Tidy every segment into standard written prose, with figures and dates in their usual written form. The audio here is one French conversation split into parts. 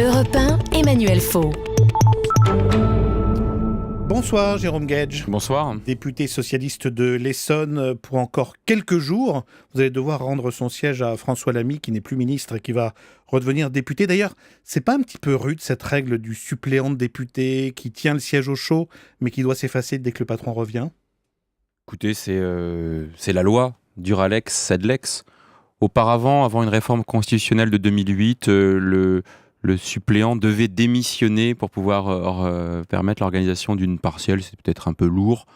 Europe 1, Emmanuel Faux. Bonsoir Jérôme Guedj. Bonsoir. Député socialiste de l'Essonne, pour encore quelques jours, vous allez devoir rendre son siège à François Lamy, qui n'est plus ministre et qui va redevenir député. D'ailleurs, c'est pas un petit peu rude cette règle du suppléant de député qui tient le siège au chaud, mais qui doit s'effacer dès que le patron revient? Écoutez, c'est la loi, dura lex, sed lex. Auparavant, avant une réforme constitutionnelle de 2008, le suppléant devait démissionner pour pouvoir permettre l'organisation d'une partielle. C'est peut-être un peu lourd.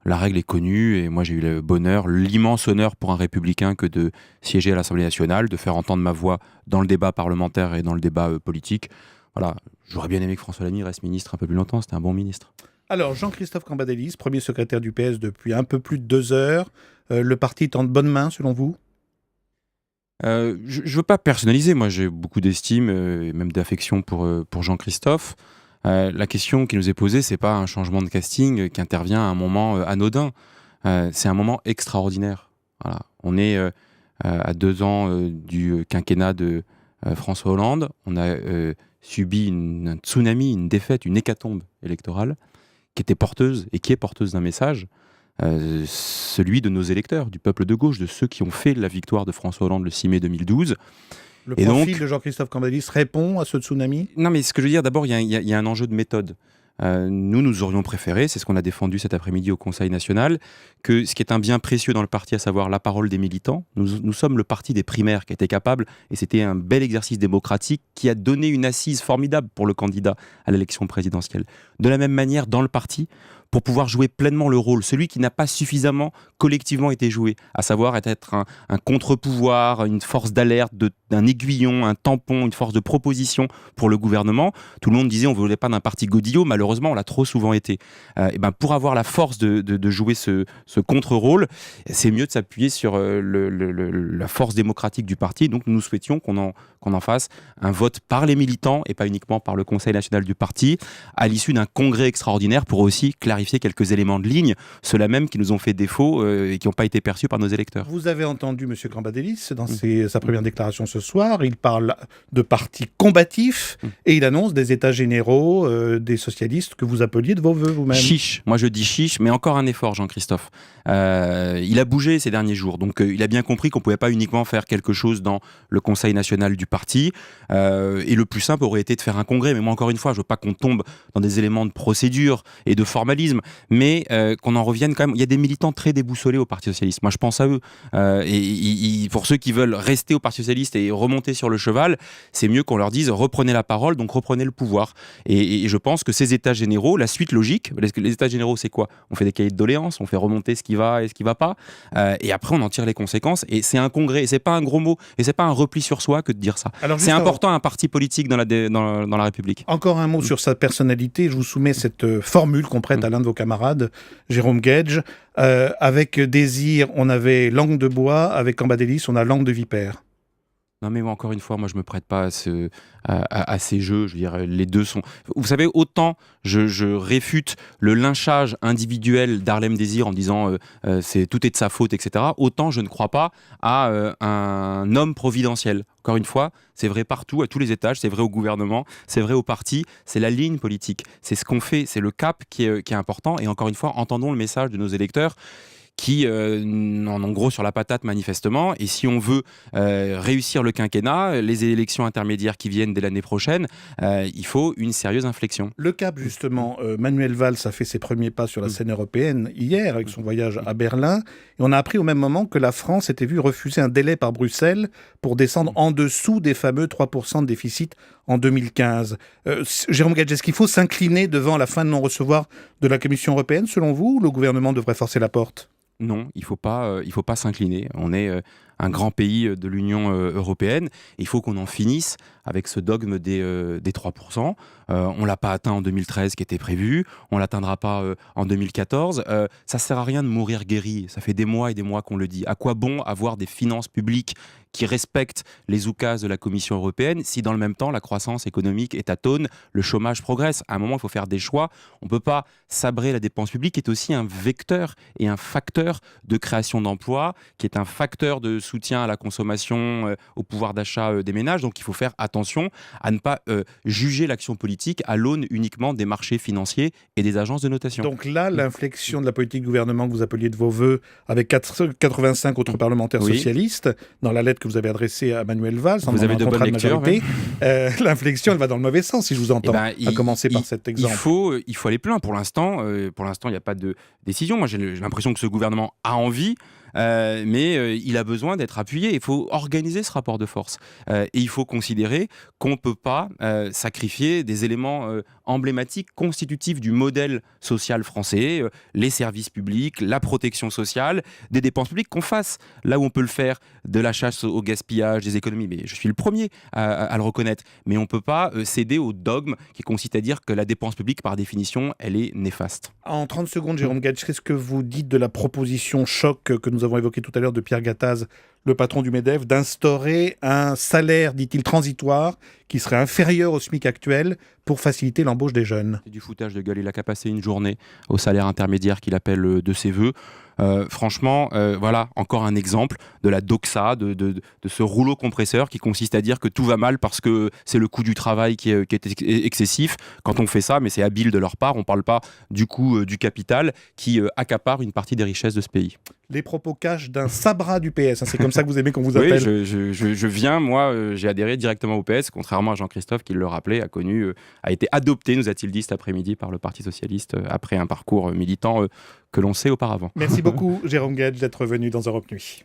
La règle est connue et moi j'ai eu le bonheur, l'immense honneur pour un républicain que de siéger à l'Assemblée nationale, de faire entendre ma voix dans le débat parlementaire et dans le débat politique. Voilà, j'aurais bien aimé que François Lamy reste ministre un peu plus longtemps, c'était un bon ministre. Alors, Jean-Christophe Cambadélis, premier secrétaire du PS depuis un peu plus de 2 heures. Le parti est en de bonnes mains, selon vous? Je ne veux pas personnaliser, moi j'ai beaucoup d'estime et même d'affection pour Jean-Christophe. La question qui nous est posée, c'est pas un changement de casting qui intervient à un moment anodin. C'est un moment extraordinaire. Voilà. On est à 2 ans du quinquennat de François Hollande. On a subi un tsunami, une défaite, une hécatombe électorale qui était porteuse et qui est porteuse d'un message. Celui de nos électeurs, du peuple de gauche, de ceux qui ont fait la victoire de François Hollande le 6 mai 2012. Le Et profil donc, de Jean-Christophe Cambadélis répond à ce tsunami? non, mais ce que je veux dire, d'abord, il y a un enjeu de méthode. Nous aurions préféré, c'est ce qu'on a défendu cet après-midi au Conseil national, que ce qui est un bien précieux dans le parti, à savoir la parole des militants, nous sommes le parti des primaires qui était capable, et c'était un bel exercice démocratique qui a donné une assise formidable pour le candidat à l'élection présidentielle. De la même manière, dans le parti, pour pouvoir jouer pleinement le rôle, celui qui n'a pas suffisamment collectivement été joué, à savoir être un contre-pouvoir, une force d'alerte, d'un aiguillon, un tampon, une force de proposition pour le gouvernement. Tout le monde disait on ne voulait pas d'un parti godillot, malheureusement on l'a trop souvent été. Et ben pour avoir la force de jouer ce contre-rôle, c'est mieux de s'appuyer sur la force démocratique du parti. Donc nous souhaitions qu'on en fasse un vote par les militants et pas uniquement par le Conseil national du parti, à l'issue d'un congrès extraordinaire pour aussi clarifier quelques éléments de ligne, ceux-là même qui nous ont fait défaut et qui n'ont pas été perçus par nos électeurs. Vous avez entendu M. Cambadélis dans sa première déclaration ce soir. Il parle de parti combatif et il annonce des états généraux des socialistes que vous appeliez de vos voeux vous-même. Chiche, moi je dis chiche, mais encore un effort, Jean-Christophe. Il a bougé ces derniers jours, donc il a bien compris qu'on ne pouvait pas uniquement faire quelque chose dans le Conseil national du parti. Et le plus simple aurait été de faire un congrès. Mais moi, encore une fois, je ne veux pas qu'on tombe dans des éléments de procédure et de formalisme, mais qu'on en revienne quand même. Il y a des militants très déboussolés au Parti socialiste. Moi, je pense à eux. Et pour ceux qui veulent rester au Parti socialiste et remonter sur le cheval, c'est mieux qu'on leur dise reprenez la parole, donc reprenez le pouvoir. Et je pense que ces états généraux, la suite logique, les états généraux, c'est quoi? On fait des cahiers de doléances, on fait remonter ce qui va et ce qui va pas, et après on en tire les conséquences. Et c'est un congrès, et c'est pas un gros mot, et c'est pas un repli sur soi que de dire ça. C'est important un parti politique dans la République. Encore un mot sur sa personnalité. Je vous soumets cette formule qu'on prête à l'un de vos camarades, Jérôme Guedj. Avec Désir, on avait langue de bois. Avec Cambadélis, on a langue de vipère. Non mais encore une fois, moi je me prête pas à ces jeux. Je veux dire, les deux sont... Vous savez, autant je réfute le lynchage individuel d'Harlem Désir en disant tout est de sa faute, etc. Autant je ne crois pas à un homme providentiel. Encore une fois, c'est vrai partout, à tous les étages, c'est vrai au gouvernement, c'est vrai au parti, c'est la ligne politique. C'est ce qu'on fait, c'est le cap qui est important. Et encore une fois, entendons le message de nos électeurs qui en ont gros sur la patate manifestement. Et si on veut réussir le quinquennat, les élections intermédiaires qui viennent dès l'année prochaine, il faut une sérieuse inflexion. Le cap, justement, Manuel Valls a fait ses premiers pas sur la scène européenne hier avec son voyage à Berlin. Et on a appris au même moment que la France était vue refuser un délai par Bruxelles pour descendre en dessous des fameux 3% de déficit en 2015. Jérôme Guedj, est-ce qu'il faut s'incliner devant la fin de non-recevoir de la Commission européenne, selon vous, ou le gouvernement devrait forcer la porte? Non, il faut pas s'incliner. On est un grand pays de l'Union européenne. Il faut qu'on en finisse avec ce dogme des 3%. On ne l'a pas atteint en 2013 qui était prévu. On ne l'atteindra pas en 2014. Ça ne sert à rien de mourir guéri. Ça fait des mois et des mois qu'on le dit. À quoi bon avoir des finances publiques qui respectent les oukases de la Commission européenne si dans le même temps la croissance économique est atone, le chômage progresse? À un moment, il faut faire des choix. On ne peut pas sabrer la dépense publique qui est aussi un vecteur et un facteur de création d'emplois, qui est un facteur de soutien à la consommation, au pouvoir d'achat des ménages. Donc il faut faire attention à ne pas juger l'action politique à l'aune uniquement des marchés financiers et des agences de notation. Donc là, l'inflexion de la politique du gouvernement que vous appeliez de vos voeux, avec 85 autres parlementaires socialistes, dans la lettre que vous avez adressée à Manuel Valls, en vous avez de bonnes lectures, majorité, l'inflexion, elle va dans le mauvais sens, si je vous entends, à commencer par cet exemple. Il faut aller plus loin. Pour l'instant, il n'y a pas de décision. Moi, j'ai l'impression que ce gouvernement a envie, mais il a besoin d'être appuyé. Il faut organiser ce rapport de force. Et il faut considérer qu'on ne peut pas sacrifier des éléments emblématiques, constitutifs du modèle social français, les services publics, la protection sociale, des dépenses publiques, qu'on fasse là où on peut le faire, de la chasse au gaspillage, des économies. Mais je suis le premier à le reconnaître. Mais on ne peut pas céder au dogme qui consiste à dire que la dépense publique, par définition, elle est néfaste. En 30 secondes, Jérôme Gaj, qu'est-ce que vous dites de la proposition choc que nous avons évoquée tout à l'heure de Pierre Gattaz, le patron du MEDEF, d'instaurer un salaire, dit-il, transitoire, qui serait inférieur au SMIC actuel pour faciliter l'embauche des jeunes? C'est du foutage de gueule. Il a qu'à passer une journée au salaire intermédiaire qu'il appelle de ses voeux. Franchement, voilà, encore un exemple de la doxa, de ce rouleau compresseur qui consiste à dire que tout va mal parce que c'est le coût du travail qui est excessif. Quand on fait ça, mais c'est habile de leur part, on ne parle pas du coût du capital qui accapare une partie des richesses de ce pays. Les propos cachent d'un sabra du PS, hein, c'est comme ça que vous aimez qu'on vous appelle. Oui, je viens, moi, j'ai adhéré directement au PS, contrairement à Jean-Christophe qui le rappelait, a été adopté, nous a-t-il dit cet après-midi, par le Parti Socialiste, après un parcours militant que l'on sait auparavant. Merci beaucoup, Jérôme Gaj, d'être venu dans Europe Nuit.